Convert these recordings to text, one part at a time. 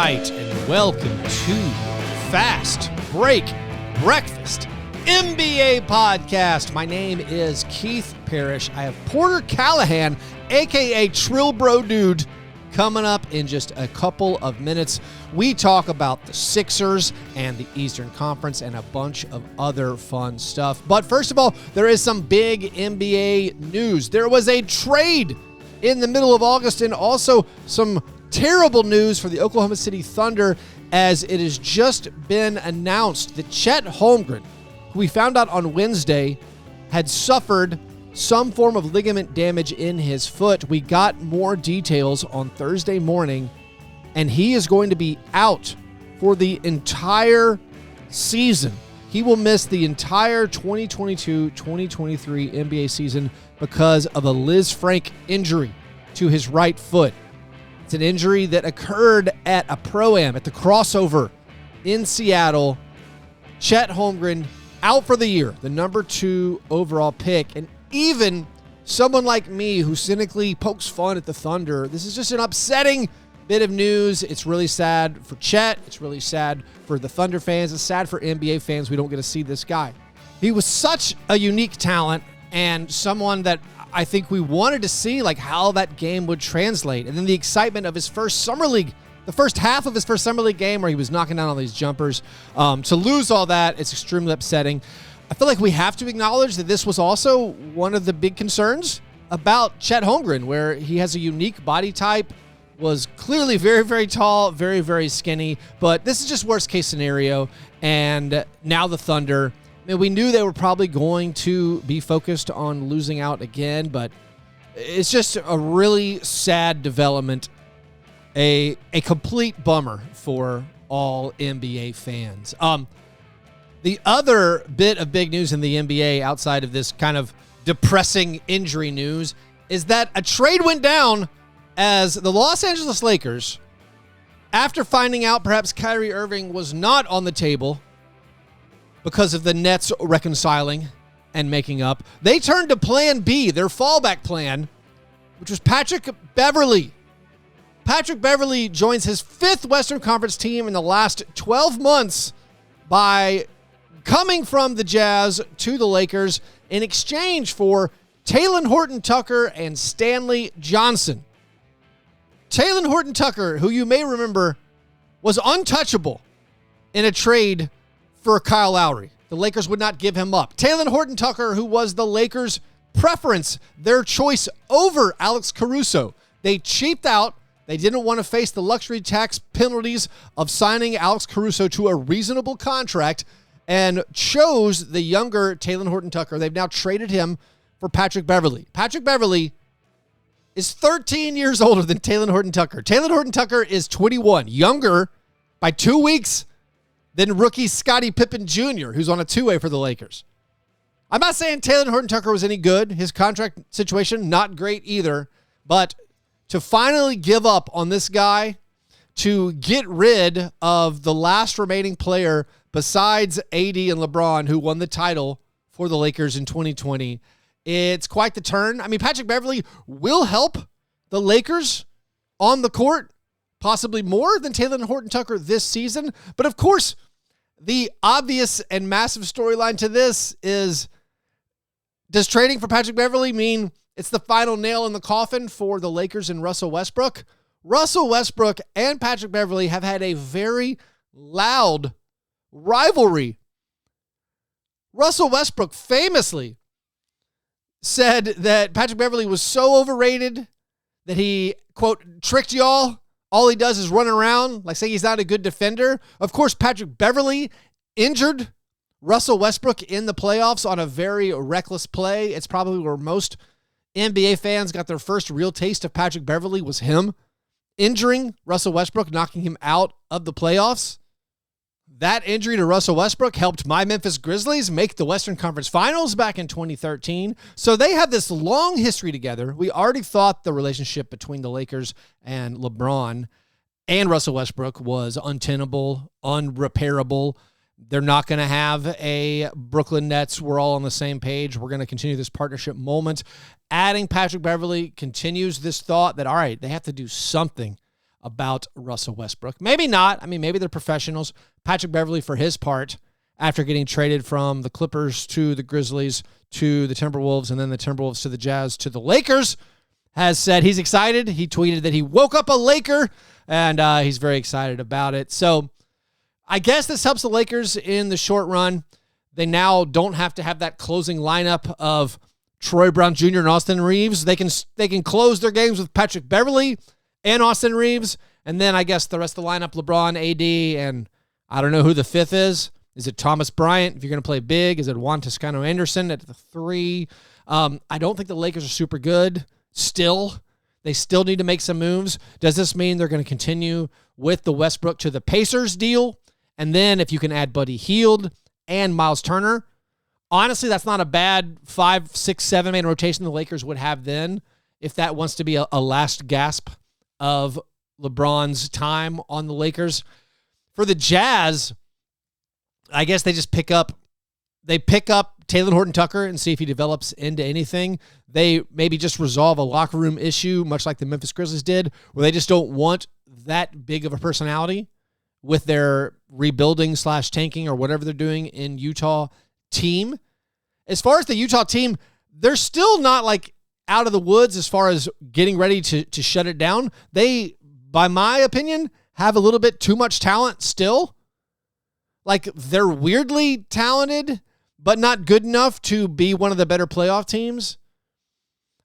right, and welcome to Fast Break Breakfast, NBA podcast. My name is Keith Parrish. I have Porter Callahan, a.k.a. TRILLBRODUDE, coming up in just a couple of minutes. We talk about the Sixers and the Eastern Conference and a bunch of other fun stuff. But first of all, there is some big NBA news. There was a trade in the middle of August and also some terrible news for the Oklahoma City Thunder, as it has just been announced that Chet Holgren, who we found out on Wednesday, had suffered some form of ligament damage in his foot. We got more details on Thursday morning, and he is going to be out for the entire season. He will miss the entire 2022-2023 NBA season because of a Liz Frank injury to his right foot. It's an injury that occurred at a Pro-Am at the Crossover in Seattle. Chet Holgren out for the year, the number 2 overall pick. And even someone like me who cynically pokes fun at the Thunder, this is just an upsetting bit of news. It's really sad for Chet. It's really sad for the Thunder fans. It's sad for NBA fans. We don't get to see this guy. He was such a unique talent and someone that I think we wanted to see like how that game would translate. And then the excitement of his first summer league, the first half of his first summer league game where he was knocking down all these jumpers. To lose all that, it's extremely upsetting. I feel like we have to acknowledge that this was also one of the big concerns about Chet Holgren, where he has a unique body type, was clearly very, very tall, very, very skinny. But this is just worst case scenario. And now the Thunder, I mean, we knew they were probably going to be focused on losing out again, but it's just a really sad development, a complete bummer for all NBA fans. The other bit of big news in the NBA outside of this kind of depressing injury news is that a trade went down as the Los Angeles Lakers, after finding out perhaps Kyrie Irving was not on the table because of the Nets reconciling and making up, they turned to plan B, their fallback plan, which was Patrick Beverley. Patrick Beverley joins his 5th Western Conference team in the last 12 months by coming from the Jazz to the Lakers in exchange for Talen Horton-Tucker and Stanley Johnson. Talen Horton-Tucker, who you may remember was untouchable in a trade for Kyle Lowry. The Lakers would not give him up. Talen Horton-Tucker, who was the Lakers' preference, their choice over Alex Caruso. They cheaped out. They didn't want to face the luxury tax penalties of signing Alex Caruso to a reasonable contract and chose the younger Talen Horton-Tucker. They've now traded him for Patrick Beverley. Patrick Beverley is 13 years older than Talen Horton-Tucker. Talen Horton-Tucker is 21, younger by 2 weeks than rookie Scottie Pippen Jr., who's on a 2-way for the Lakers. I'm not saying Talen Horton-Tucker was any good. His contract situation, not great either. But to finally give up on this guy, to get rid of the last remaining player besides AD and LeBron, who won the title for the Lakers in 2020, it's quite the turn. I mean, Patrick Beverley will help the Lakers on the court, possibly more than Talen Horton-Tucker this season. But of course, the obvious and massive storyline to this is, does trading for Patrick Beverley mean it's the final nail in the coffin for the Lakers and Russell Westbrook? Russell Westbrook and Patrick Beverley have had a very loud rivalry. Russell Westbrook famously said that Patrick Beverley was so overrated that he, quote, tricked y'all. All he does is run around, like say he's not a good defender. Of course, Patrick Beverley injured Russell Westbrook in the playoffs on a very reckless play. It's probably where most NBA fans got their first real taste of Patrick Beverley, was him injuring Russell Westbrook, knocking him out of the playoffs. That injury to Russell Westbrook helped my Memphis Grizzlies make the Western Conference Finals back in 2013. So they have this long history together. We already thought the relationship between the Lakers and LeBron and Russell Westbrook was untenable, unrepairable. They're not going to have a Brooklyn Nets, we're all on the same page, we're going to continue this partnership moment. Adding Patrick Beverley continues this thought that, all right, they have to do something about Russell Westbrook. Maybe not. I mean, maybe they're professionals. Patrick Beverley, for his part, after getting traded from the Clippers to the Grizzlies to the Timberwolves and then the Timberwolves to the Jazz to the Lakers, has said he's excited. He tweeted that he woke up a Laker, and he's very excited about it. So I guess this helps the Lakers in the short run. They now don't have to have that closing lineup of Troy Brown Jr. and Austin Reeves. They can close their games with Patrick Beverley and Austin Reeves, and then I guess the rest of the lineup, LeBron, AD, and I don't know who the fifth is. Is it Thomas Bryant if you're going to play big? Is it Juan Toscano-Anderson at the 3? I don't think the Lakers are super good still. They still need to make some moves. Does this mean they're going to continue with the Westbrook to the Pacers deal? And then if you can add Buddy Hield and Miles Turner, honestly, that's not a bad 5, 6, 7-man rotation the Lakers would have then if that wants to be a last gasp of LeBron's time on the Lakers. For the Jazz, I guess they just pick up Talen Horton-Tucker and see if he develops into anything. They maybe just resolve a locker room issue, much like the Memphis Grizzlies did, where they just don't want that big of a personality with their rebuilding / tanking or whatever they're doing in Utah team. As far as the Utah team, they're still not like out of the woods as far as getting ready to shut it down. They, by my opinion, have a little bit too much talent still. Like, they're weirdly talented, but not good enough to be one of the better playoff teams.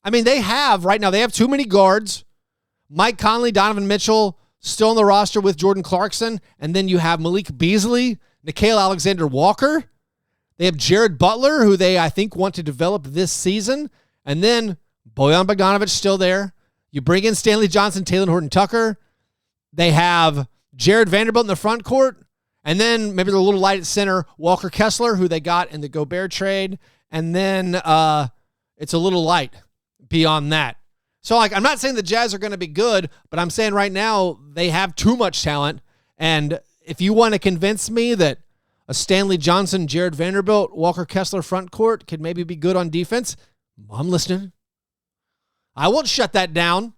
I mean, right now, they have too many guards. Mike Conley, Donovan Mitchell, still on the roster with Jordan Clarkson. And then you have Malik Beasley, Nickeil Alexander-Walker. They have Jared Butler, who they, I think, want to develop this season. And then Bojan Bogdanovic still there. You bring in Stanley Johnson, Talen Horton-Tucker. They have Jared Vanderbilt in the front court. And then maybe they're a little light at center, Walker Kessler, who they got in the Gobert trade. And then it's a little light beyond that. So, like, I'm not saying the Jazz are going to be good, but I'm saying right now they have too much talent. And if you want to convince me that a Stanley Johnson, Jared Vanderbilt, Walker Kessler front court could maybe be good on defense, I'm listening. I won't shut that down.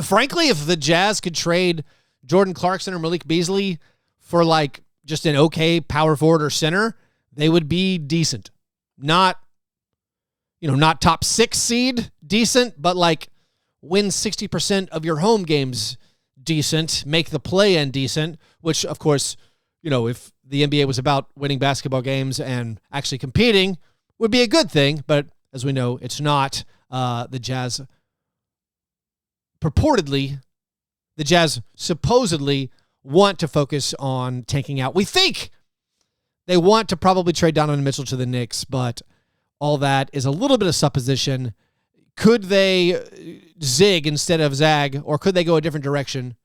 Frankly, if the Jazz could trade Jordan Clarkson or Malik Beasley for like just an okay power forward or center, they would be decent. Not top 6 seed decent, but like win 60% of your home games decent, make the play-in decent, which of course, if the NBA was about winning basketball games and actually competing, would be a good thing. But as we know, it's not. The Jazz supposedly want to focus on tanking out. We think they want to probably trade Donovan Mitchell to the Knicks, but all that is a little bit of supposition. Could they zig instead of zag, or could they go a different direction?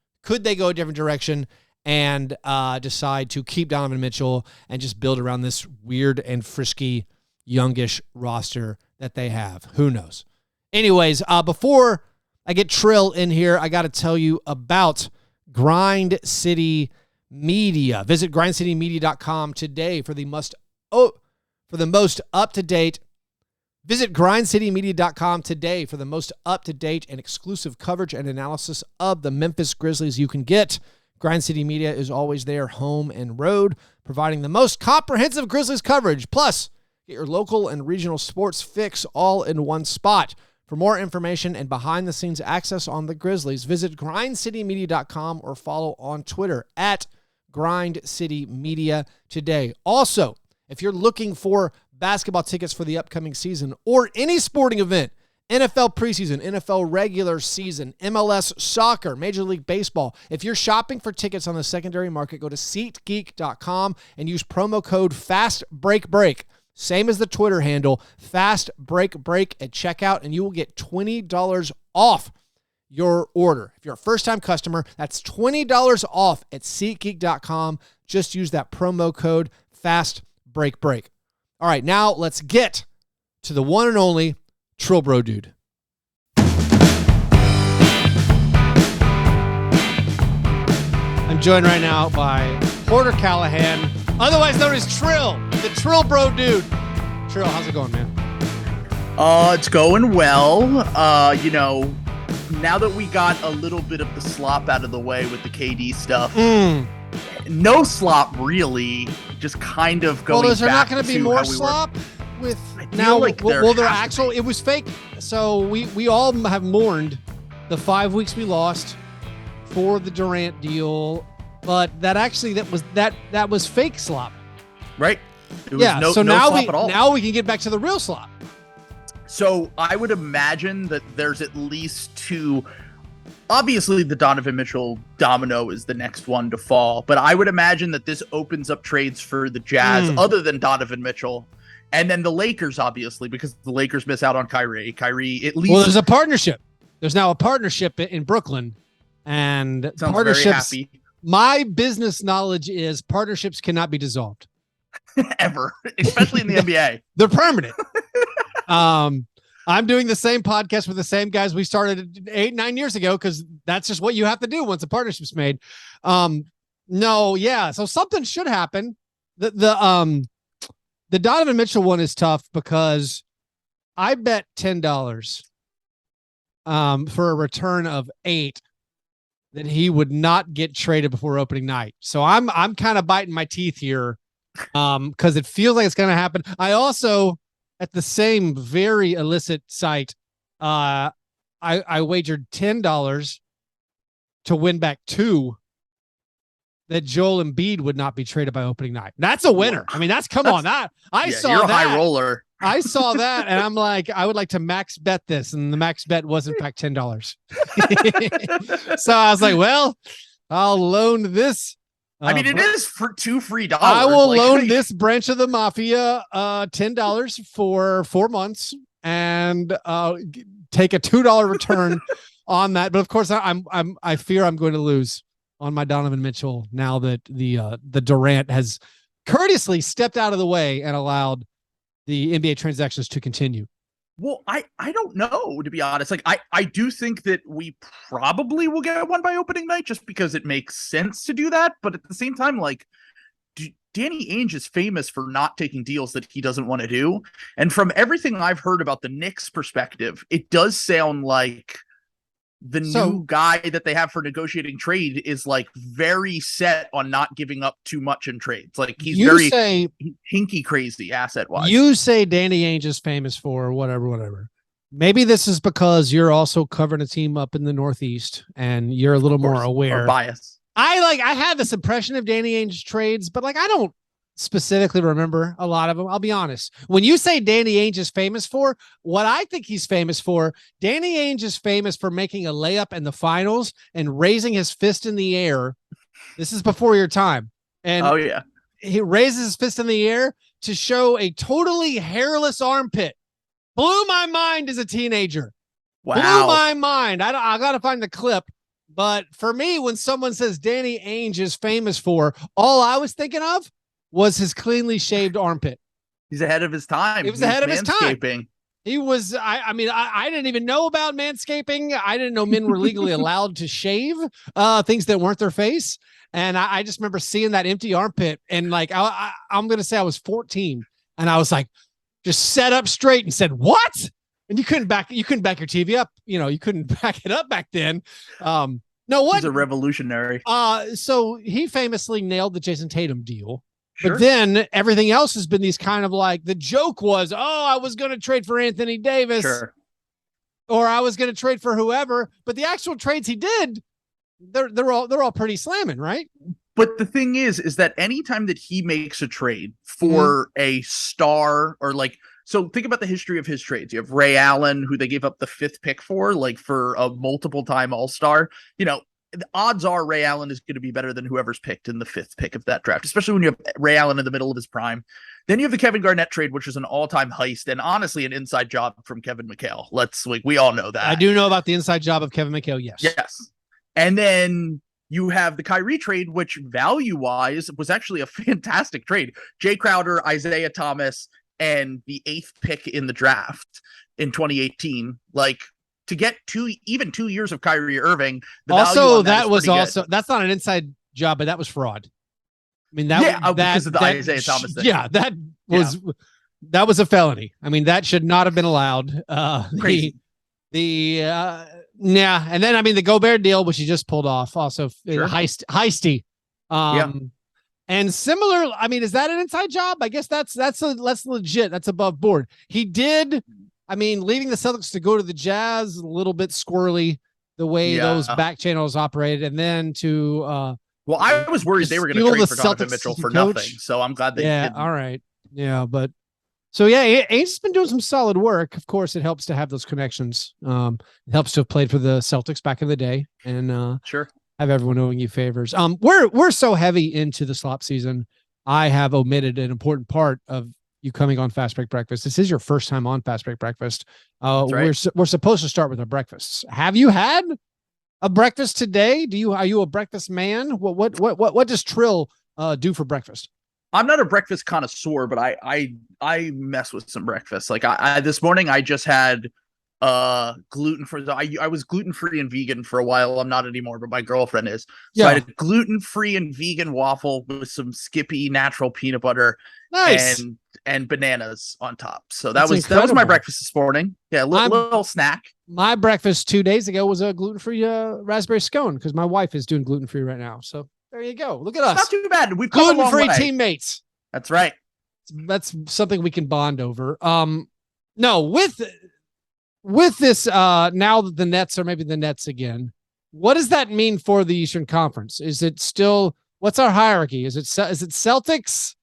And decide to keep Donovan Mitchell and just build around this weird and frisky, youngish roster that they have? Who knows? Anyways, before I get Trill in here, I got to tell you about Grind City Media. Visit grindcitymedia.com today for the most up-to-date. Visit grindcitymedia.com today for the most up-to-date and exclusive coverage and analysis of the Memphis Grizzlies you can get. Grind City Media is always there, home and road, providing the most comprehensive Grizzlies coverage. Plus, get your local and regional sports fix all in one spot. For more information and behind-the-scenes access on the Grizzlies, visit grindcitymedia.com or follow on Twitter at grindcitymedia today. Also, if you're looking for basketball tickets for the upcoming season or any sporting event, NFL preseason, NFL regular season, MLS soccer, Major League Baseball. If you're shopping for tickets on the secondary market, go to SeatGeek.com and use promo code FASTBREAKBREAK. Same as the Twitter handle, FastBreak at checkout, and you will get $20 off your order. If you're a first-time customer, that's $20 off at SeatGeek.com. Just use that promo code FastBreak. All right, now let's get to the one and only TRILLBRODUDE. I'm joined right now by Porter Callahan, otherwise known as Trill, the TRILLBRODUDE. Trill, how's it going, man? It's going well. now that we got a little bit of the slop out of the way with the KD stuff, no slop really, just kind of going back. Well, is there not going to be more slop with now? Like well, there actual, it was fake. So we all have mourned the 5 weeks we lost for the Durant deal, but that was fake slop. Right. It was so now slop at all. we can get back to the real slop. So I would imagine that there's at least two. Obviously, the Donovan Mitchell domino is the next one to fall, but I would imagine that this opens up trades for the Jazz other than Donovan Mitchell. And then the Lakers, obviously, because the Lakers miss out on Kyrie. Kyrie, at least. Well, there's a partnership. There's now a partnership in Brooklyn. And partnerships. Very happy. My business knowledge is partnerships cannot be dissolved. Ever, especially in the NBA. They're permanent. I'm doing the same podcast with the same guys we started 8-9 years ago because that's just what you have to do once a partnership's made. So something should happen. The Donovan Mitchell one is tough because I bet $10 for a return of 8 that he would not get traded before opening night. So I'm kind of biting my teeth here because it feels like it's going to happen. I also, at the same very illicit site, I wagered $10 to win back 2 that Joel Embiid would not be traded by opening night. That's a winner. I mean, come on. I saw you're that. A high roller. I saw that, and I'm like, I would like to max bet this, and the max bet was in fact $10. So I was like, well, I'll loan this. I mean, it is for $2 free. I will loan this branch of the mafia $10 for 4 months and take a $2 return on that. But of course, I fear I'm going to lose on my Donovan Mitchell now that the Durant has courteously stepped out of the way and allowed the NBA transactions to continue. Well, I don't know, to be honest. Like, I do think that we probably will get one by opening night just because it makes sense to do that. But at the same time, like, Danny Ainge is famous for not taking deals that he doesn't want to do. And from everything I've heard about the Knicks' perspective, it does sound like the new guy that they have for negotiating trade is like very set on not giving up too much in trades. Like he's very hinky crazy asset wise. You say Danny Ainge is famous for whatever. Maybe this is because you're also covering a team up in the Northeast and you're a little more aware. Bias. I have this impression of Danny Ainge's trades, but like I don't specifically remember a lot of them. I'll be honest. When you say Danny Ainge is famous for, what I think he's famous for, Danny Ainge is famous for making a layup in the finals and raising his fist in the air. This is before your time. And he raises his fist in the air to show a totally hairless armpit. Blew my mind as a teenager. Wow. Blew my mind. I got to find the clip. But for me, when someone says Danny Ainge is famous for, all I was thinking of was his cleanly shaved armpit. He's ahead of his time. He was ahead of his time. He was, I mean, I didn't even know about manscaping. I didn't know men were legally allowed to shave things that weren't their face. And I just remember seeing that empty armpit. And like, I'm going to say I was 14 and I was like, just sat up straight and said, what? And you couldn't back your TV up. You know, you couldn't back it up back then. No, what? He's a revolutionary. So he famously nailed the Jason Tatum deal. Sure. But then everything else has been these kind of like, the joke was, I was going to trade for Anthony Davis, or I was going to trade for whoever. But the actual trades he did, they're all pretty slamming, right? But the thing is that anytime that he makes a trade for a star or like, so think about the history of his trades. You have Ray Allen, who they gave up the 5th pick for, like for a multiple time All-Star. You know, the odds are Ray Allen is going to be better than whoever's picked in the 5th pick of that draft, especially when you have Ray Allen in the middle of his prime. Then you have the Kevin Garnett trade, which is an all-time heist and honestly an inside job from Kevin McHale. We all know that. I do know about the inside job of Kevin McHale. Yes. Yes. And then you have the Kyrie trade, which value-wise was actually a fantastic trade. Jay Crowder, Isaiah Thomas, and the 8th pick in the draft in 2018. Like, to get 2 years of Kyrie Irving. Also, that's not an inside job, but that was fraud. I mean, because of the Isaiah Thomas thing. Yeah, that was a felony. I mean, that should not have been allowed. The Yeah, and then I mean the Gobert deal, which he just pulled off, also heisty. And similar. I mean, is that an inside job? I guess that's legit. That's above board. He did. I mean, leaving the Celtics to go to the Jazz, a little bit squirrely the way those back channels operated, and then to well, I was worried they were going to trade for Donovan Mitchell for nothing, so I'm glad they didn't. All right. Yeah, but so yeah, Ainge has been doing some solid work. Of course, it helps to have those connections. It helps to have played for the Celtics back in the day, and sure, have everyone knowing you favors. We're so heavy into the slop season. I have omitted an important part of you coming on Fastbreak Breakfast. This is your first time on Fastbreak Breakfast. Right. We're supposed to start with our breakfasts. Have you had a breakfast today? Are you a breakfast man? What does Trill do for breakfast? I'm not a breakfast connoisseur, but I mess with some breakfast. Like I this morning I just had gluten-free. I was gluten-free and vegan for a while. I'm not anymore, but my girlfriend is. So I had a gluten-free and vegan waffle with some Skippy natural peanut butter. Nice. And bananas on top. So that was my breakfast this morning. Yeah, little snack. My breakfast 2 days ago was a gluten-free raspberry scone because my wife is doing gluten-free right now. So there you go. Look at us. Not too bad. We've gluten-free teammates. That's right. That's something we can bond over. No, with this now that the Nets are maybe the Nets again, what does that mean for the Eastern Conference? Is it still, what's our hierarchy? Is it Celtics,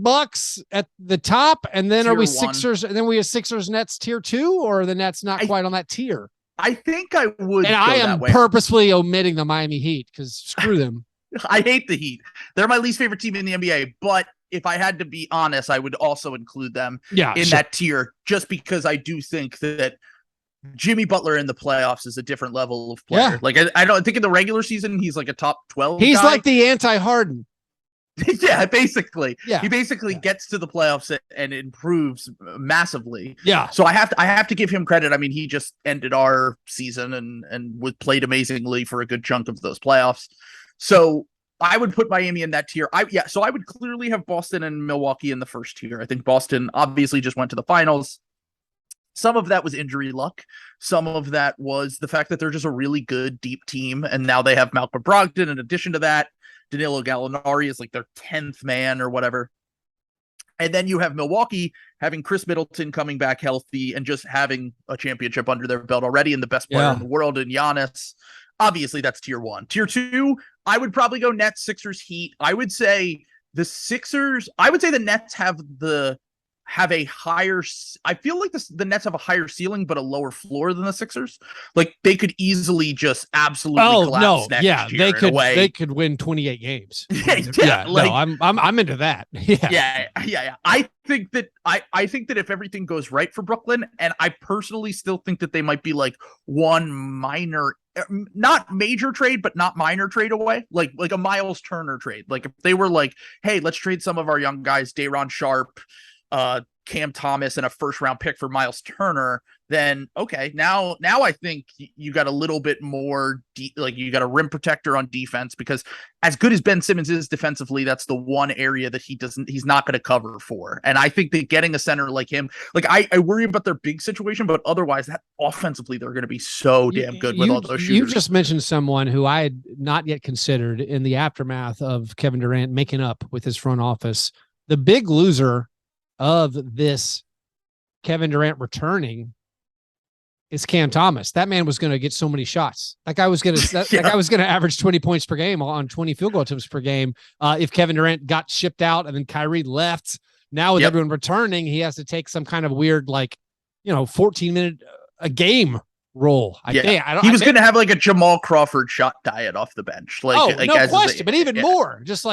Bucks at the top, and then tier are we 1. Sixers, and then we have Sixers, Nets tier 2, or are the Nets not quite on that tier? I think I would. And I am purposefully omitting the Miami Heat because screw them. I hate the Heat. They're my least favorite team in the NBA, but if I had to be honest, I would also include them in that tier, just because I do think that Jimmy Butler in the playoffs is a different level of player. Yeah. Like I don't think in the regular season he's like a top 12. He's guy. like the anti-Harden. Yeah, basically. Yeah. He basically gets to the playoffs and improves massively. Yeah. So I have to give him credit. I mean, he just ended our season and played amazingly for a good chunk of those playoffs. So I would put Miami in that tier. So I would clearly have Boston and Milwaukee in the first tier. I think Boston obviously just went to the finals. Some of that was injury luck. Some of that was the fact that they're just a really good, deep team. And now they have Malcolm Brogdon. In addition to that, Danilo Gallinari is like their 10th man or whatever. And then you have Milwaukee having Chris Middleton coming back healthy and just having a championship under their belt already, and the best player in the world in Giannis. Obviously, that's tier 1. Tier 2, I would probably go Nets, Sixers, Heat. I would say the Nets have a higher. I feel like the Nets have a higher ceiling, but a lower floor than the Sixers. Like they could easily just absolutely collapse next year. They could win 28 games. I'm into that. Yeah. I think that if everything goes right for Brooklyn, and I personally still think that they might be like one minor, not major trade, but not minor trade away, like a Miles Turner trade. Like if they were like, hey, let's trade some of our young guys, Day'Ron Sharpe, Cam Thomas, and a first round pick for Miles Turner, then okay, now I think you got a little bit more like you got a rim protector on defense, because as good as Ben Simmons is defensively, that's the one area that he's not going to cover for. And I think that getting a center like him, like I worry about their big situation, but otherwise that offensively they're going to be so damn good with all those shooters. You just mentioned someone who I had not yet considered in the aftermath of Kevin Durant making up with his front office. The big loser of this Kevin Durant returning is Cam Thomas. That man was going to get so many shots. That guy was going to average 20 points per game on 20 field goal attempts per game. If Kevin Durant got shipped out and then Kyrie left, now with everyone returning, he has to take some kind of weird, 14-minute a game role. He was going to have like a Jamal Crawford shot diet off the bench. No question, but even more. Just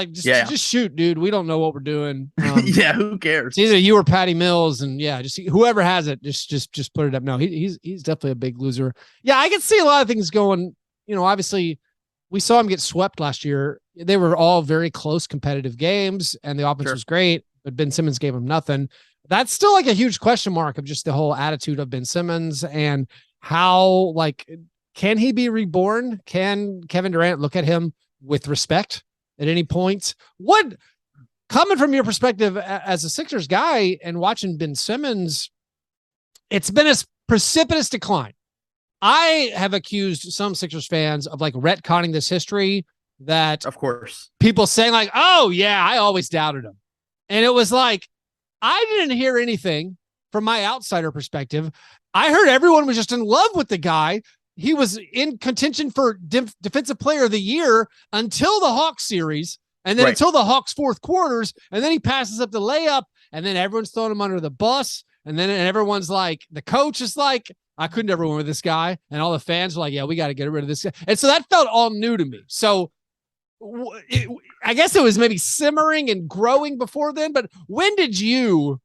shoot, dude. We don't know what we're doing. Who cares? It's either you or Patty Mills, and just whoever has it, just put it up. No, he's definitely a big loser. Yeah, I can see a lot of things going. Obviously, we saw him get swept last year. They were all very close competitive games, and the offense was great, but Ben Simmons gave him nothing. That's still like a huge question mark of just the whole attitude of Ben Simmons and how, can he be reborn? Can Kevin Durant look at him with respect at any point? What, coming from your perspective as a Sixers guy and watching Ben Simmons, it's been a precipitous decline. I have accused some Sixers fans of like retconning this history that Of course. people saying like, oh yeah, I always doubted him. And it was like, I didn't hear anything from my outsider perspective. I heard everyone was just in love with the guy. He was in contention for defensive player of the year until the Hawks series. And then until the Hawks fourth quarters, and then he passes up the layup, and then everyone's throwing him under the bus. And then everyone's like, the coach is like, I couldn't ever win with this guy. And all the fans were like, yeah, we got to get rid of this guy. And so that felt all new to me. So I guess it was maybe simmering and growing before then. But when did you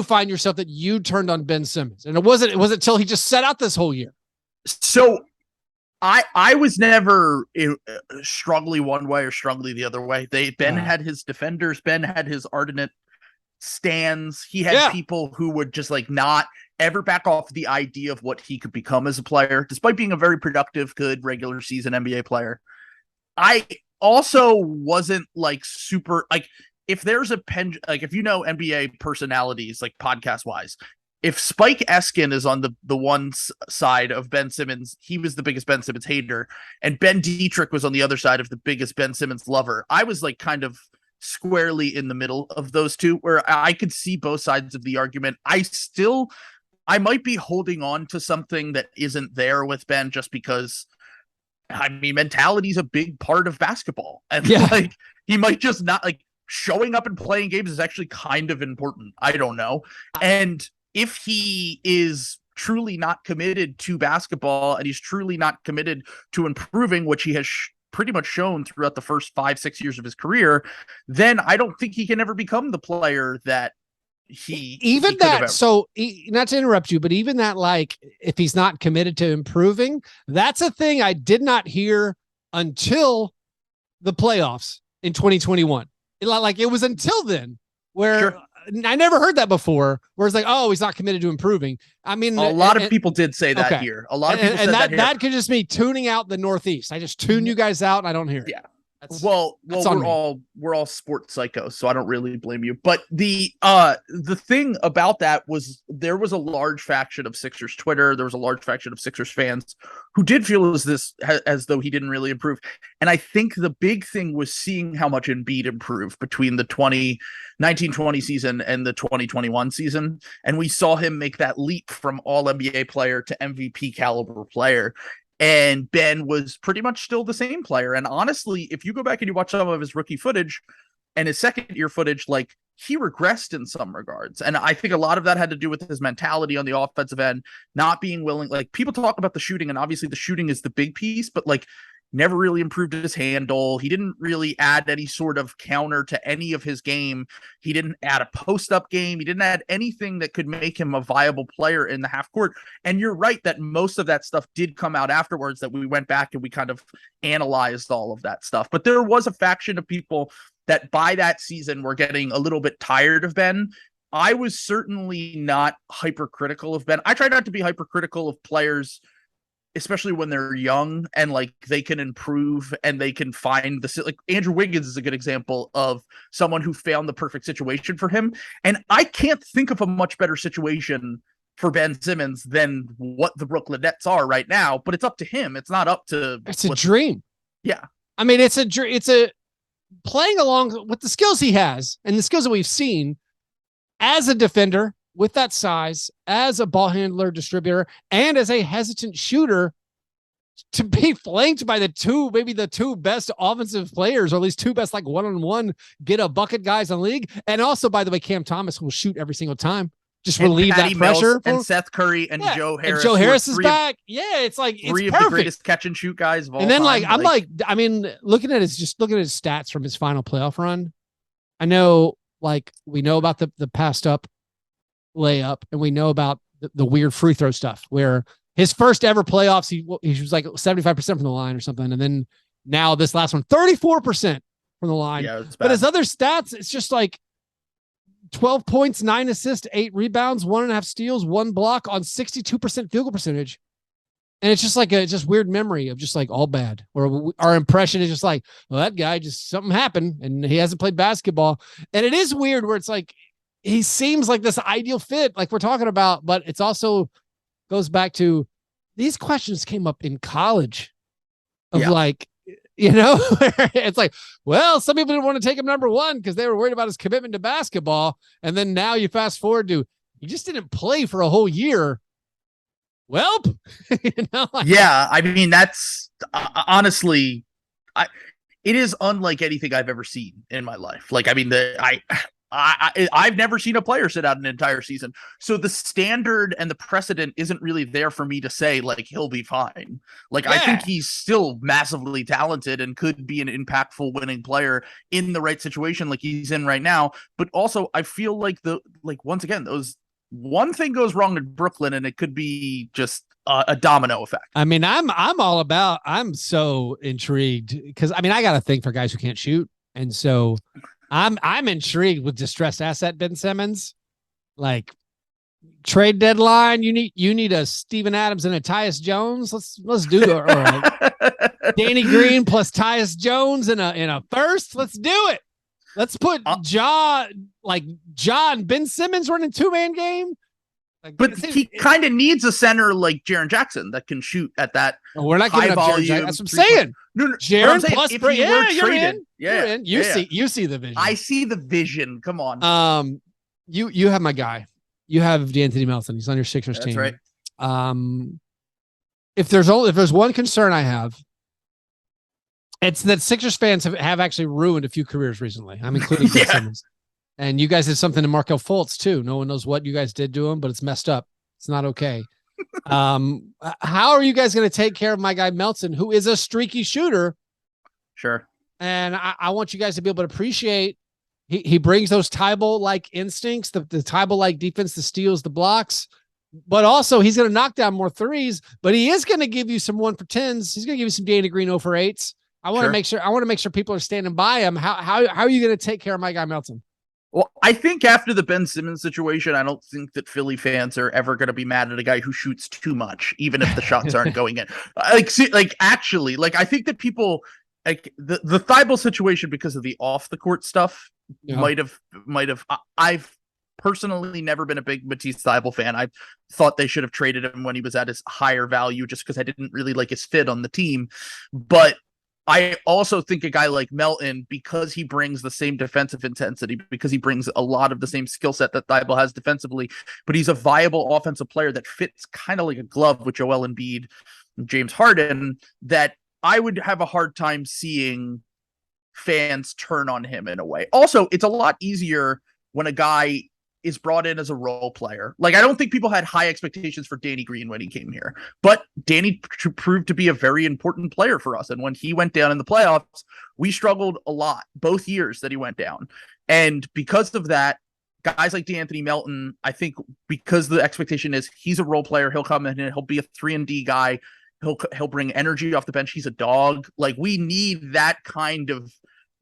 find yourself that you turned on Ben Simmons? And it wasn't until he just set out this whole year. So I was never strongly one way or strongly the other way. Ben had his defenders. Ben had his ardent stands. He had people who would just like not ever back off the idea of what he could become as a player, despite being a very productive, good regular season NBA player. I also wasn't like super like if there's a if you know NBA personalities like podcast wise. If Spike Eskin is on the one side of Ben Simmons, he was the biggest Ben Simmons hater, and Ben Dietrich was on the other side of the biggest Ben Simmons lover. I was like kind of squarely in the middle of those two, where I could see both sides of the argument. I might be holding on to something that isn't there with Ben just because, I mean, mentality is a big part of basketball, and like he might just not like showing up and playing games is actually kind of important. I don't know, and if he is truly not committed to basketball and he's truly not committed to improving, which he has pretty much shown throughout the first 5-6 years of his career, then I don't think he can ever become the player that so not to interrupt you, but even that, like, if he's not committed to improving, that's a thing I did not hear until the playoffs in 2021. It was until then where I never heard that before, where it's like, oh, he's not committed to improving. I mean, a lot of people did say that here. A lot of people said that could just be tuning out the Northeast. I just tune you guys out and I don't hear it. Yeah. We're all sports psychos, so I don't really blame you. But the thing about that was there was a large faction of Sixers Twitter, there was a large faction of Sixers fans who did feel as though he didn't really improve. And I think the big thing was seeing how much Embiid improved between the 2019-20 season and the 2021 season. And we saw him make that leap from all NBA player to MVP caliber player. And Ben was pretty much still the same player. And honestly, if you go back and you watch some of his rookie footage and his second year footage, like, he regressed in some regards. And I think a lot of that had to do with his mentality on the offensive end, not being willing. Like, people talk about the shooting, and obviously the shooting is the big piece, but like, never really improved his handle. He didn't really add any sort of counter to any of his game. He didn't add a post-up game. He didn't add anything that could make him a viable player in the half court. And you're right that most of that stuff did come out afterwards, that we went back and we kind of analyzed all of that stuff. But there was a faction of people that by that season were getting a little bit tired of Ben. I was certainly not hypercritical of Ben. I try not to be hypercritical of players, especially when they're young and like they can improve and they can find like Andrew Wiggins is a good example of someone who found the perfect situation for him. And I can't think of a much better situation for Ben Simmons than what the Brooklyn Nets are right now, but it's up to him. It's not up to, it's a dream. Yeah. I mean, it's a playing along with the skills he has and the skills that we've seen as a defender, with that size, as a ball handler, distributor, and as a hesitant shooter, to be flanked by the two best offensive players, or at least two best like one-on-one get a bucket guys in the league. And also, by the way, Cam Thomas will shoot every single time. Just relieve that pressure. And Seth Curry and Joe Harris. And Joe Harris is back. It's like, it's three perfect. of the greatest catch and shoot guys of all time. And then looking at his stats from his final playoff run. I know, like, we know about the passed up layup, and we know about the weird free throw stuff where his first ever playoffs, he was like 75% from the line or something. And then now this last one, 34% from the line. Yeah, but his other stats, it's just like 12 points, 9 assists, 8 rebounds, 1.5 steals, 1 block on 62% field goal percentage. And it's just like a weird memory of just like all bad, or our impression is just like, well, that guy just something happened and he hasn't played basketball. And it is weird where it's like, he seems like this ideal fit, like we're talking about, but it's also goes back to these questions came up in college of Yeah. like, it's like, well, some people didn't want to take him number one because they were worried about his commitment to basketball. And then now you fast forward to, he just didn't play for a whole year. Well, yeah, I mean, that's honestly, it is unlike anything I've ever seen in my life. Like, I mean, I've never seen a player sit out an entire season. So the standard and the precedent isn't really there for me to say, like, he'll be fine. Like, I think he's still massively talented and could be an impactful winning player in the right situation like he's in right now. But also, I feel like once again, one thing goes wrong in Brooklyn and it could be just a domino effect. I mean, I'm so intrigued because I got a thing for guys who can't shoot. And so I'm intrigued with distressed asset Ben Simmons. Like, trade deadline, you need a Steven Adams and a Tyus Jones. Let's do it. Or Danny Green plus Tyus Jones in a first. Let's do it. Let's put John Ben Simmons running 2-man game. Like, but he kind of needs a center like Jaren Jackson that can shoot at that. We're not giving up Jaren Jackson. That's what I'm saying. No, Jaren plus if you were traded, you're in. You see the vision. I see the vision. Come on. You have my guy. You have D'Anthony Melton. He's on your Sixers team. That's right. If there's one concern I have, it's that Sixers fans have actually ruined a few careers recently. I'm including Ben Simmons. And you guys did something to Markelle Fultz too. No one knows what you guys did to him, but it's messed up. It's not okay. How are you guys going to take care of my guy Melton, who is a streaky shooter? Sure. And I want you guys to be able to appreciate he brings those Tybalt-like instincts, the Tybalt-like defense, the steals, the blocks, but also he's going to knock down more threes, but he is going to give you some 1-for-10s. He's going to give you some Danny Green 0-for-8s. I want to make sure people are standing by him. How are you going to take care of my guy Melton? Well, I think after the Ben Simmons situation, I don't think that Philly fans are ever going to be mad at a guy who shoots too much, even if the shots aren't going in. I think that people like the Thibault situation because of the off the court stuff might have. I've personally never been a big Matisse Thybulle fan. I thought they should have traded him when he was at his higher value, just because I didn't really like his fit on the team, but I also think a guy like Melton, because he brings the same defensive intensity, because he brings a lot of the same skill set that Thybulle has defensively, but he's a viable offensive player that fits kind of like a glove with Joel Embiid and James Harden, that I would have a hard time seeing fans turn on him in a way. Also, it's a lot easier when a guy is brought in as a role player. Like, I don't think people had high expectations for Danny Green when he came here, but Danny proved to be a very important player for us. And when he went down in the playoffs, we struggled a lot both years that he went down. And because of that, guys like D'Anthony Melton, I think because the expectation is he's a role player, he'll come in and he'll be a 3-and-D guy. He'll bring energy off the bench. He's a dog. Like, we need that kind of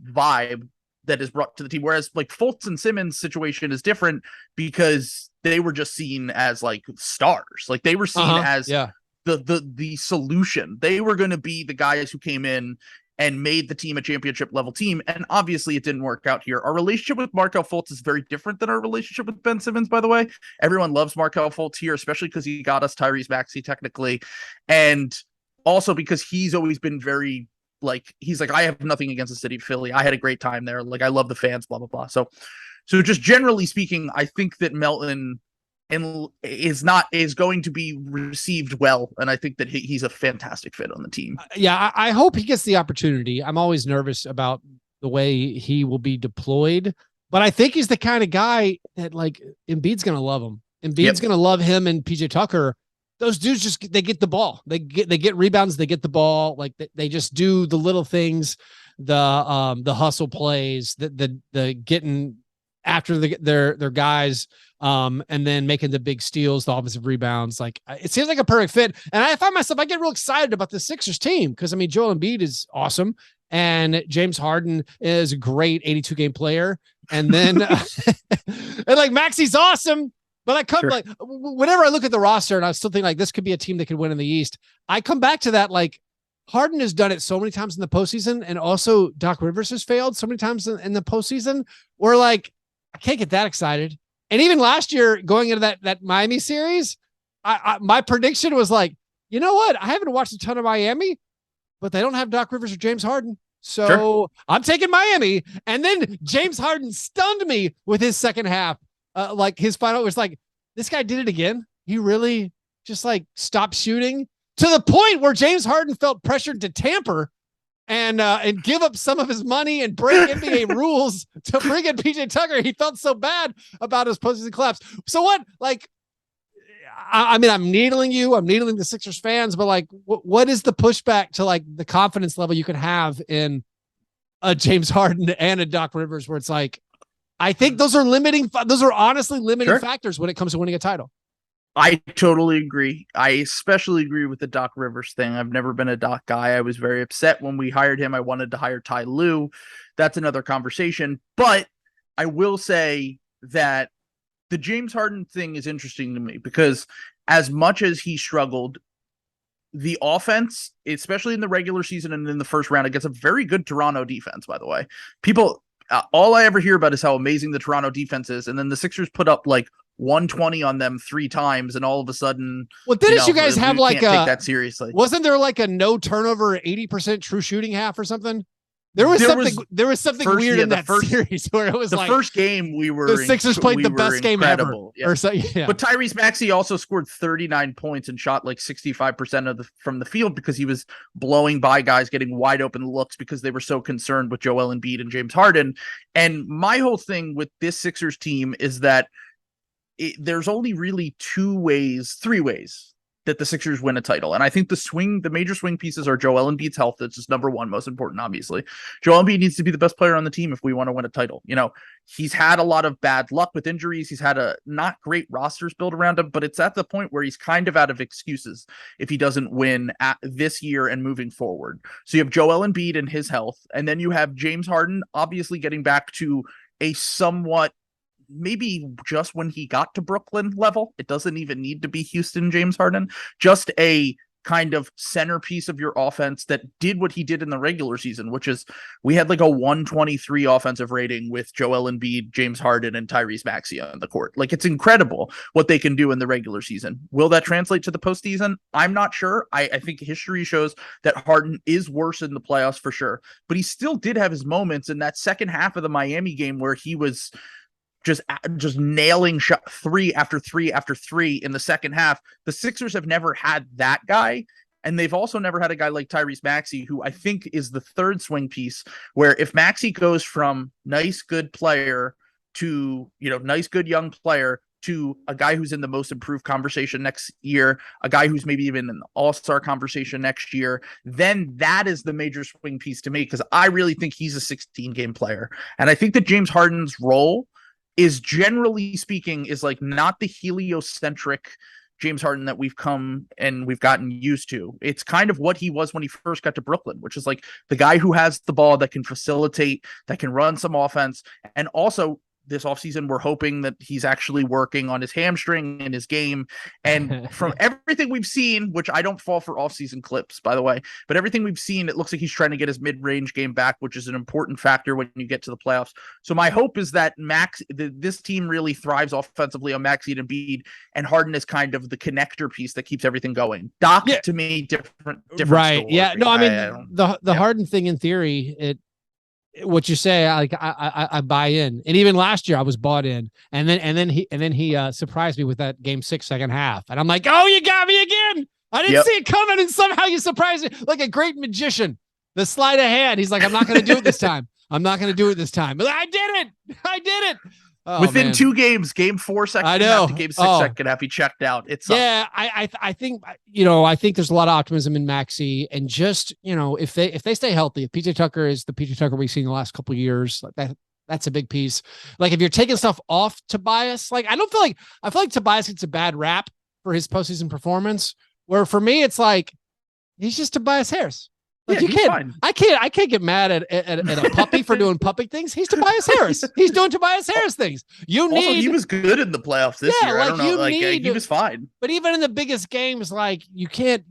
vibe that is brought to the team. Whereas like Fultz and Simmons situation is different because they were just seen as like stars. Like, they were seen as the solution. They were going to be the guys who came in and made the team a championship level team. And obviously it didn't work out here. Our relationship with Markelle Fultz is very different than our relationship with Ben Simmons, by the way. Everyone loves Markelle Fultz here, especially because he got us Tyrese Maxey technically. And also because he's always been very, like, he's like, I have nothing against the city of Philly. I had a great time there. Like, I love the fans, blah, blah, blah. So just generally speaking, I think that Melton is going to be received well. And I think that he's a fantastic fit on the team. Yeah. I hope he gets the opportunity. I'm always nervous about the way he will be deployed, but I think he's the kind of guy that, like, Embiid's going to love him. Embiid's going to love him, and PJ Tucker. Those dudes they get the ball. They get rebounds. They get the ball. Like, they just do the little things, the hustle plays, the getting after their guys, and then making the big steals, the offensive rebounds. Like, it seems like a perfect fit. And I find myself, I get real excited about the Sixers team because, I mean, Joel Embiid is awesome, and James Harden is a great 82 game player, and then and like Maxey's awesome. But I come like, whenever I look at the roster and I still think like this could be a team that could win in the East, I come back to that. Like, Harden has done it so many times in the postseason, and also Doc Rivers has failed so many times in the postseason, where like I can't get that excited. And even last year, going into that Miami series, my prediction was like, you know what? I haven't watched a ton of Miami, but they don't have Doc Rivers or James Harden. So sure. I'm taking Miami. And then James Harden stunned me with his second half. Like his final was like, this guy did it again. He really just like stopped shooting to the point where James Harden felt pressured to tamper and give up some of his money and break NBA rules to bring in PJ Tucker. He felt so bad about his postseason collapse. So what, like, I mean, I'm needling the Sixers fans, but like, what is the pushback to like the confidence level you can have in a James Harden and a Doc Rivers, where it's like, I think those are honestly limiting factors when it comes to winning a title. I totally agree. I especially agree with the Doc Rivers thing. I've never been a Doc guy. I was very upset when we hired him. I wanted to hire Ty Lue. That's another conversation. But I will say that the James Harden thing is interesting to me because as much as he struggled, the offense, especially in the regular season and in the first round, against a very good Toronto defense, by the way. People, all I ever hear about is how amazing the Toronto defense is. And then the Sixers put up like 120 on them 3 times, and all of a sudden, well, didn't you guys have like take that seriously? Wasn't there like a no turnover 80% true shooting half or something? There was something weird in that series where it was the like first game the Sixers played the best game ever. Yeah. Or so, yeah. But Tyrese Maxey also scored 39 points and shot like 65% from the field because he was blowing by guys, getting wide open looks because they were so concerned with Joel Embiid and James Harden. And my whole thing with this Sixers team is that there's only really 3 ways that the Sixers win a title. And I think the major swing pieces are Joel Embiid's health. That's just number one, most important, obviously. Joel Embiid needs to be the best player on the team if we want to win a title. You know, he's had a lot of bad luck with injuries. He's had a not great rosters built around him, but it's at the point where he's kind of out of excuses if he doesn't win this year and moving forward. So you have Joel Embiid and his health, and then you have James Harden obviously getting back to a somewhat, maybe just when he got to Brooklyn level. It doesn't even need to be Houston James Harden, just a kind of centerpiece of your offense that did what he did in the regular season, which is we had like a 123 offensive rating with Joel Embiid, James Harden, and Tyrese Maxey on the court. Like, it's incredible what they can do in the regular season. Will that translate to the postseason? I'm not sure. I think history shows that Harden is worse in the playoffs for sure, but he still did have his moments in that second half of the Miami game where he was just nailing shot 3 after 3 after 3 in the second half. The Sixers have never had that guy, and they've also never had a guy like Tyrese Maxey, who I think is the third swing piece, where if Maxey goes from nice good player to, nice good young player to a guy who's in the most improved conversation next year, a guy who's maybe even in the all-star conversation next year, then that is the major swing piece to me, because I really think he's a 16-game player. And I think that James Harden's role is, generally speaking, is like not the heliocentric James Harden that we've come and we've gotten used to. It's kind of what he was when he first got to Brooklyn, which is like the guy who has the ball, that can facilitate, that can run some offense. And also this offseason, we're hoping that he's actually working on his hamstring and his game. And from everything we've seen, which I don't fall for offseason clips, by the way, but everything we've seen, it looks like he's trying to get his mid-range game back, which is an important factor when you get to the playoffs. So my hope is that this team really thrives offensively on Maxey and Embiid, and Harden is kind of the connector piece that keeps everything going. Doc, to me, different right. Story. Yeah. No, I mean, the Harden thing, in theory, what you say, I buy in. And even last year I was bought in, and then he surprised me with that game 6 second half. And I'm like, oh, you got me again. I didn't see it coming, and somehow you surprised me like a great magician. The sleight of hand. He's like, I'm not going to do it this time. I'm not going to do it this time. But I did it. Oh, within 2 games, game 4 second half to game 6 second half, he checked out. I think there's a lot of optimism in Maxey, and just, if they stay healthy, if PJ Tucker is the PJ Tucker we've seen the last couple of years, like that's a big piece. Like, if you're taking stuff off Tobias, like I feel like Tobias gets a bad rap for his postseason performance, where for me it's like he's just Tobias Harris. Like, I can't get mad at a puppy for doing puppy things. He's Tobias Harris. He's doing Tobias Harris things. He was good in the playoffs this year. I don't know. He was fine. But even in the biggest games, like you can't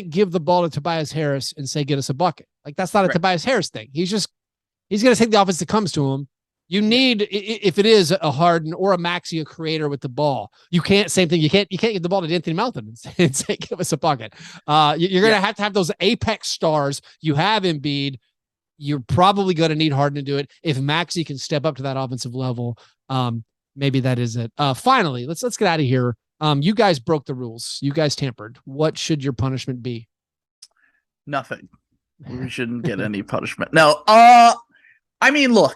give the ball to Tobias Harris and say, get us a bucket. Like, that's not a Tobias Harris thing. He's going to take the offense that comes to him. You need, if it is a Harden or a Maxey, a creator with the ball, you can't get the ball to Anthony Melton and say, give us a bucket. You're going to have those apex stars. You have Embiid. You're probably going to need Harden to do it. If Maxey can step up to that offensive level, maybe that is it. Finally, let's get out of here. You guys broke the rules. You guys tampered. What should your punishment be? Nothing. We shouldn't get any punishment. No. I mean, look,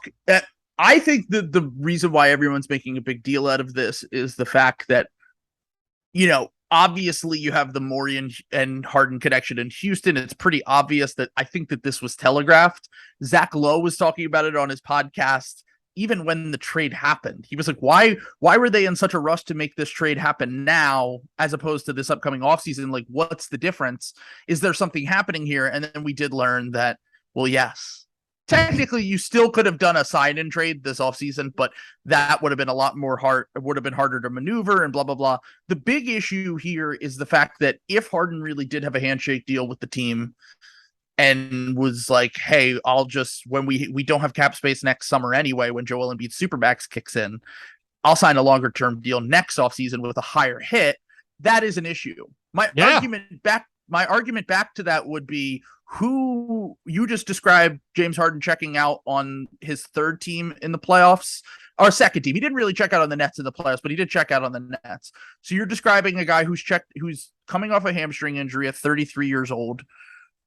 I think that the reason why everyone's making a big deal out of this is the fact that, obviously you have the Morey and Harden connection in Houston. It's pretty obvious that I think that this was telegraphed. Zach Lowe was talking about it on his podcast. Even when the trade happened, he was like, why were they in such a rush to make this trade happen now, as opposed to this upcoming offseason? Like, what's the difference? Is there something happening here? And then we did learn that, well, yes, technically you still could have done a sign-in trade this offseason, but that would have been harder to maneuver and blah, blah, blah. The big issue here is the fact that if Harden really did have a handshake deal with the team and was like, hey, I'll just, when we don't have cap space next summer anyway, when Joel Embiid's Supermax kicks in, I'll sign a longer term deal next offseason with a higher hit. That is an issue. My argument back to that would be, who you just described James Harden checking out on his third team in the playoffs, or second team. He didn't really check out on the Nets in the playoffs, but he did check out on the Nets. So you're describing a guy who's coming off a hamstring injury at 33 years old.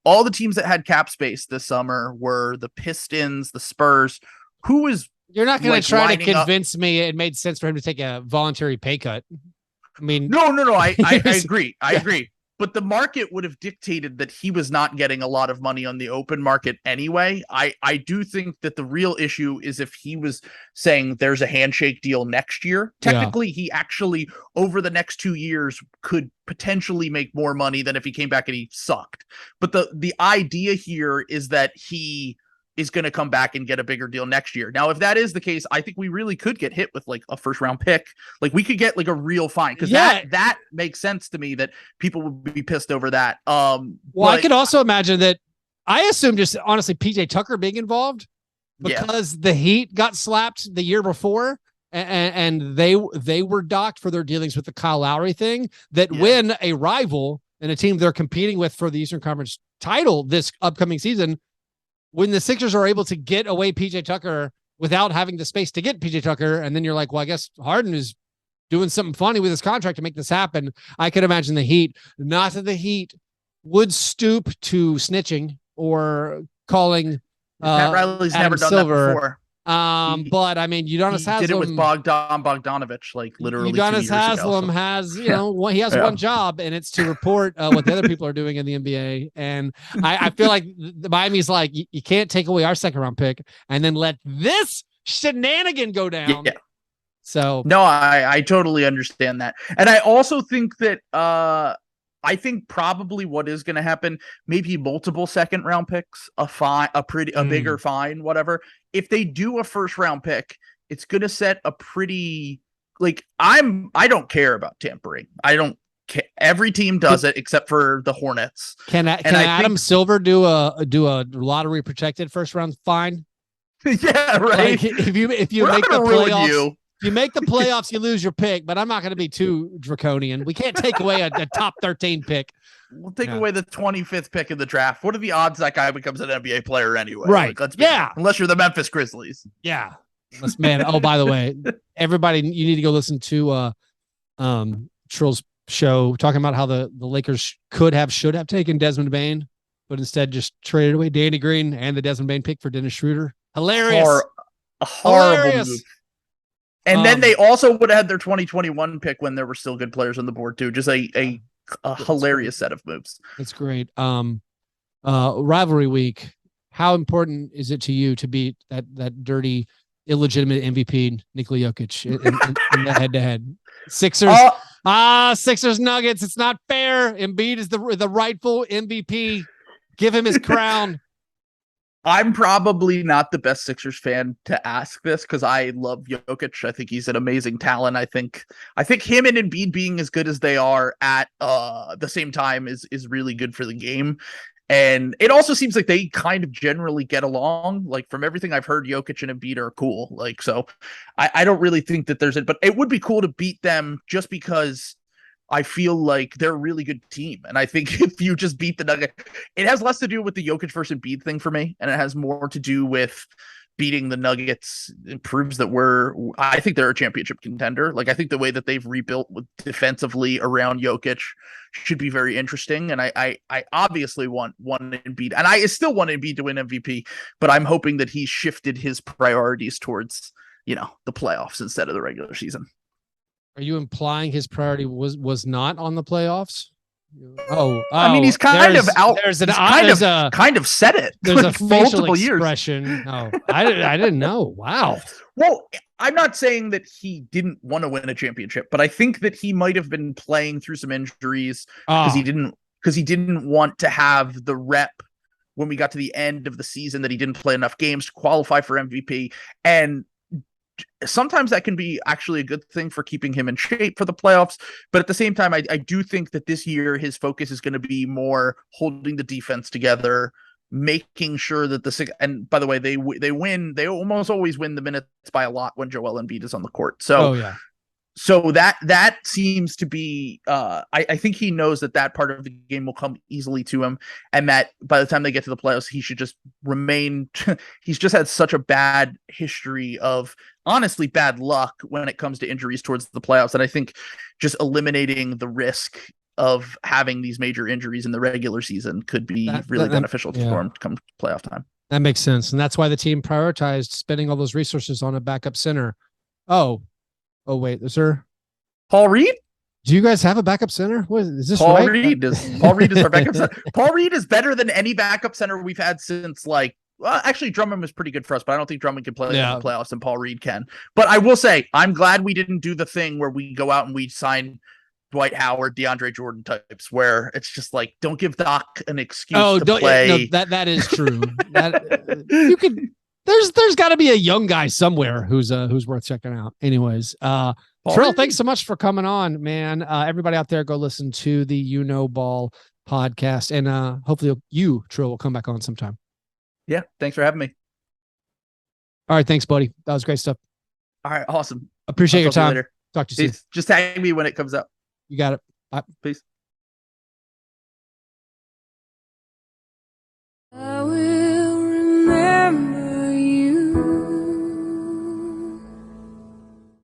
All the teams that had cap space this summer were the Pistons, the Spurs. You're not going to try to convince me it made sense for him to take a voluntary pay cut. I mean, no. I agree. I agree. But the market would have dictated that he was not getting a lot of money on the open market anyway. I do think that the real issue is if he was saying there's a handshake deal next year. Technically, he actually, over the next 2 years, could potentially make more money than if he came back and he sucked. But the idea here is that he is going to come back and get a bigger deal next year. Now, if that is the case, I think we really could get hit with like a first round pick. Like we could get like a real fine, because that makes sense to me that people would be pissed over that. I could also imagine that. I assume just honestly PJ Tucker being involved because the Heat got slapped the year before and they were docked for their dealings with the Kyle Lowry thing, that when a rival and a team they're competing with for the Eastern Conference title this upcoming season, when the Sixers are able to get away PJ Tucker without having the space to get PJ Tucker, and then you're like, well, I guess Harden is doing something funny with his contract to make this happen. I could imagine the Heat, not that the Heat would stoop to snitching or calling Pat Riley's Adam never done Silver. that before. But I mean, Udonis Haslem did it with Bogdanovich, like literally. Udonis Haslem has, he has one job, and it's to report what the other people are doing in the NBA. And I feel like the Miami's like, you can't take away our second round pick and then let this shenanigan go down. Yeah. So no, I totally understand that, and I also think that I think probably what is going to happen, maybe multiple second round picks, a bigger fine, whatever. If they do a first round pick, it's going to set a pretty, like, I don't care about tampering. I don't care. Every team does it except for the Hornets. Can Adam Silver do a lottery protected first round fine? Yeah, right. Like, if you make the playoffs, if you make the playoffs, you lose your pick, but I'm not going to be too draconian. We can't take away a top 13 pick. We'll take away the 25th pick in the draft. What are the odds that guy becomes an NBA player anyway? Right. Like, unless you're the Memphis Grizzlies. Yeah. Man. Oh, by the way, everybody, you need to go listen to Trill's show talking about how the Lakers should have taken Desmond Bane, but instead just traded away Danny Green and the Desmond Bane pick for Dennis Schroeder. Hilarious. A horrible move. And then they also would have had their 2021 pick when there were still good players on the board too. Just a hilarious set of moves. That's great. Rivalry week. How important is it to you to beat that dirty, illegitimate MVP Nikola Jokic in the head-to-head? Sixers. Sixers Nuggets. It's not fair. Embiid is the rightful MVP. Give him his crown. I'm probably not the best Sixers fan to ask this because I love Jokic. I think he's an amazing talent. I think him and Embiid being as good as they are at the same time is really good for the game. And it also seems like they kind of generally get along. Like from everything I've heard, Jokic and Embiid are cool. Like, so I don't really think that there's it, but it would be cool to beat them just because I feel like they're a really good team. And I think if you just beat the Nuggets, it has less to do with the Jokic versus Embiid thing for me. And it has more to do with beating the Nuggets. It proves that I think they're a championship contender. Like, I think the way that they've rebuilt defensively around Jokic should be very interesting. And I obviously want Embiid, and I still want Embiid to win MVP, but I'm hoping that he shifted his priorities towards, the playoffs instead of the regular season. Are you implying his priority was not on the playoffs? I mean, he's kind of out. There's an kind of said it. There's like a facial multiple expression. years. Oh, I didn't know. Wow. Well, I'm not saying that he didn't want to win a championship, but I think that he might have been playing through some injuries because he didn't want to have the rep when we got to the end of the season that he didn't play enough games to qualify for MVP. And sometimes that can be actually a good thing for keeping him in shape for the playoffs. But at the same time, I do think that this year his focus is going to be more holding the defense together, making sure that and by the way, they almost always win the minutes by a lot when Joel Embiid is on the court. So, So that seems to be, I think he knows that part of the game will come easily to him, and that by the time they get to the playoffs, he should just remain. He's just had such a bad history of, honestly, bad luck when it comes to injuries towards the playoffs. And I think just eliminating the risk of having these major injuries in the regular season could be really beneficial for him come playoff time. That makes sense. And that's why the team prioritized spending all those resources on a backup center. Oh, wait, is there Paul Reed? Do you guys have a backup center? What is this? Paul right? Reed is our backup center. Paul Reed is better than any backup center we've had since actually Drummond was pretty good for us, but I don't think Drummond can play in the playoffs and Paul Reed can. But I will say, I'm glad we didn't do the thing where we go out and we sign Dwight Howard, DeAndre Jordan types, where it's just like, don't give Doc an excuse to play. No, that is true. You could. There's got to be a young guy somewhere who's worth checking out. Anyways, Trill, thanks so much for coming on, man. Everybody out there, go listen to the Ball podcast, and hopefully you, Trill, will come back on sometime. Yeah, thanks for having me. All right, thanks, buddy. That was great stuff. All right, awesome. Appreciate your time. Talk to you soon. Just tag me when it comes up. You got it. Bye. Peace. I will remember